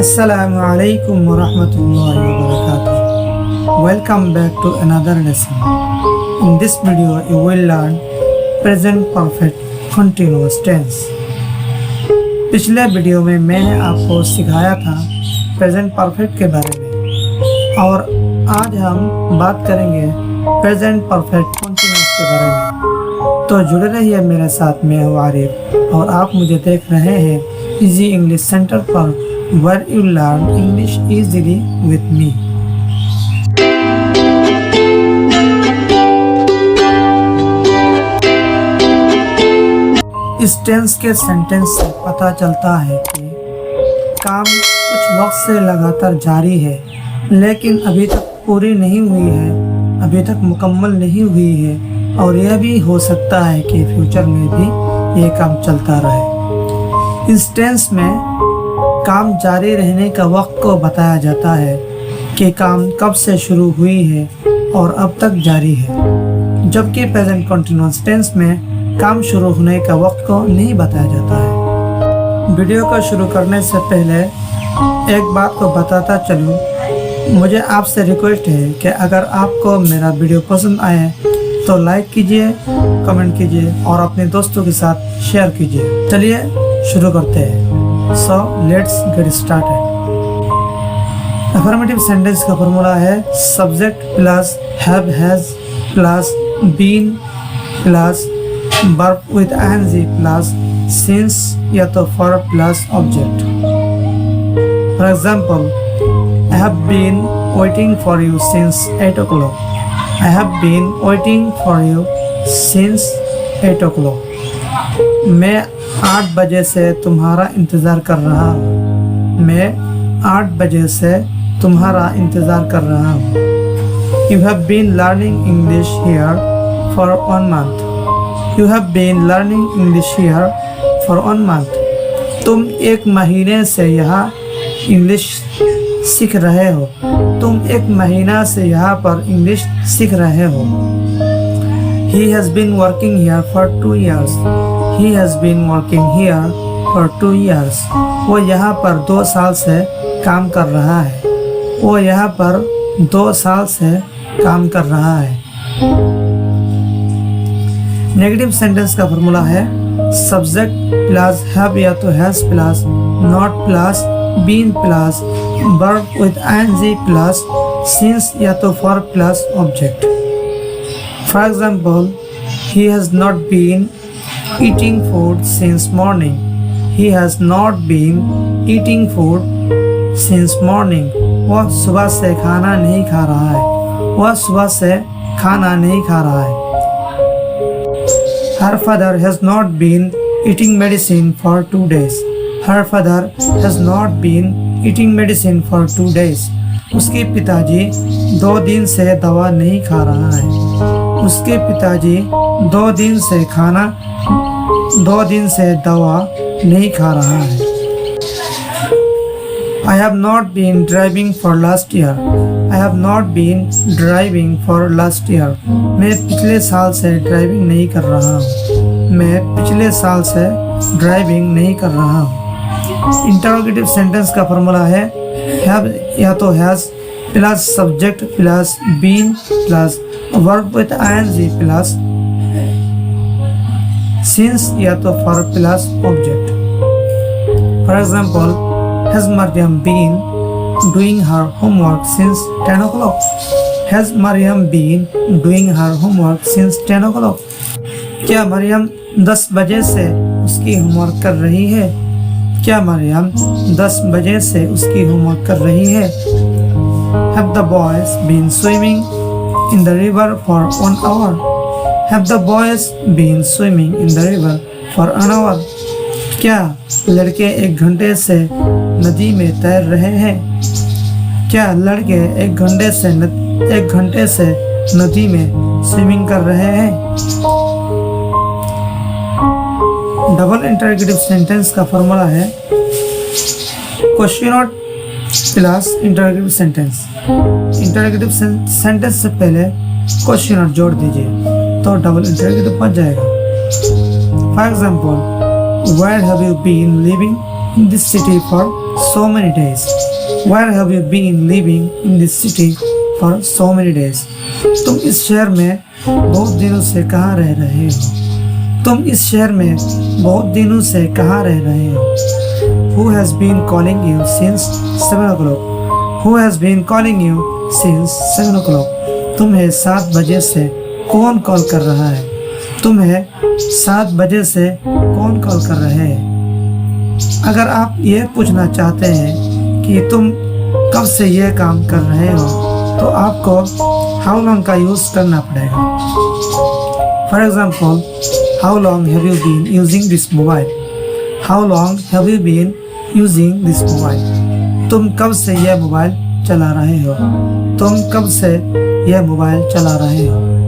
Assalamu alaikum wa rahmatullahi wa barakatuh. Welcome back to another lesson. In this video you will learn present perfect continuous tense. पिछले video में मैंने आपको सिखाया था present perfect के बारे में और आज हम बात करेंगे प्रेजेंट परफेक्ट कंटीन्यूअस के बारे में। तो जुड़े रहिए मेरे साथ, मैं हूँ आरिफ और आप मुझे देख रहे हैं इजी इंग्लिश सेंटर पर, where you learn English easily with me. इस टेंस के सेंटेंस से पता चलता है कि काम कुछ वक्त से लगातार जारी है, लेकिन अभी तक पूरी नहीं हुई है, अभी तक मुकम्मल नहीं हुई है और यह भी हो सकता है कि फ्यूचर में भी ये काम चलता रहे। इस टेंस में काम जारी रहने का वक्त को बताया जाता है कि काम कब से शुरू हुई है और अब तक जारी है, जबकि प्रेजेंट कंटीन्यूअस टेंस में काम शुरू होने का वक्त को नहीं बताया जाता है। वीडियो को शुरू करने से पहले एक बात को बताता चलूँ, मुझे आपसे रिक्वेस्ट है कि अगर आपको मेरा वीडियो पसंद आए तो लाइक कीजिए, कमेंट कीजिए और अपने दोस्तों के साथ शेयर कीजिए। चलिए शुरू करते हैं। So let's get started. Affirmative sentence का फॉर्मूला है subject plus have has plus been plus verb with ING plus since या तो for plus object. For example, I have been waiting for you since 8 o'clock. I have been waiting for you since 8 o'clock. मैं 8 बजे से तुम्हारा इंतज़ार कर रहा हूँ। मैं 8 बजे से तुम्हारा इंतज़ार कर रहा हूँ। You have been learning English here for 1 month. You have been learning English here for 1 month. तुम 1 महीने से यहाँ इंग्लिश सीख रहे हो। तुम 1 महीना से यहाँ पर इंग्लिश सीख रहे हो। He has been working here for 2 years. He has been working here for 2 years. वो यहाँ पर 2 साल से काम कर रहा है। वो यहाँ पर 2 साल से काम कर रहा है। नेगेटिव सेंटेंस का फॉर्मूला है सब्जेक्ट प्लस हैव या तो has plus not plus been plus verb with ING plus since या तो for plus object. For example, he has not been eating food since morning. He has not been eating food since morning. वह सुबह से खाना नहीं खा रहा है। वह सुबह से खाना नहीं खा रहा है। Her father has not been eating medicine for 2 days. Her father has not been eating medicine for 2 days. उसके पिताजी 2 दिन से दवा नहीं खा रहा है। उसके पिताजी 2 दिन से दवा नहीं खा रहा है। I have not been driving for last year. I have not been driving for last year. मैं पिछले साल से ड्राइविंग नहीं कर रहा हूँ। मैं पिछले साल से ड्राइविंग नहीं कर रहा हूँ। इंटरोगेटिव सेंटेंस का फॉर्मूला है हैव या तो has plus subject plus been plus verb with ING plus since या तो for plus object. For example, has Mariam been doing her homework since 10 o'clock. Has Mariam been doing her homework since 10 o'clock. क्या मरियम 10 बजे से उसकी homework कर रही है? क्या मरियम 10 बजे से उसकी होमवर्क कर रही है? Have the boys been swimming in the river for 1 hour? Have the boys been swimming in the river for 1 hour? क्या लड़के 1 घंटे से नदी में तैर रहे हैं? क्या लड़के 1 घंटे से नदी में स्विमिंग कर रहे हैं? डबल इंटरोगेटिव सेंटेंस का फॉर्मूला है question not plus interrogative sentence. Interrogative sentence से पहले क्वेश्चन नॉट जोड़ दीजिए तो डबल इंटरोगेटिव बन जाएगा। For example, where have you been living in this city for so many days? Where have you been living in this city for so many days? तुम इस शहर में बहुत दिनों से कहाँ रह रहे हो? तुम इस शहर में बहुत दिनों से कहाँ रह रहे हो? Who has been calling you since 7 o'clock? Who has been calling you since 7 o'clock? तुम्हें 7 बजे से कौन कॉल कर रहा है? तुम्हें 7 बजे से कौन कॉल कर रहे हैं? अगर आप ये पूछना चाहते हैं कि तुम कब से ये काम कर रहे हो, तो आपको हाउ लॉन्ग का यूज़ करना पड़ेगा। For example, how long have you been using this mobile? How long have you been using this mobile? तुम कब से यह मोबाइल चला रहे हो? तुम कब से यह मोबाइल चला रहे हो?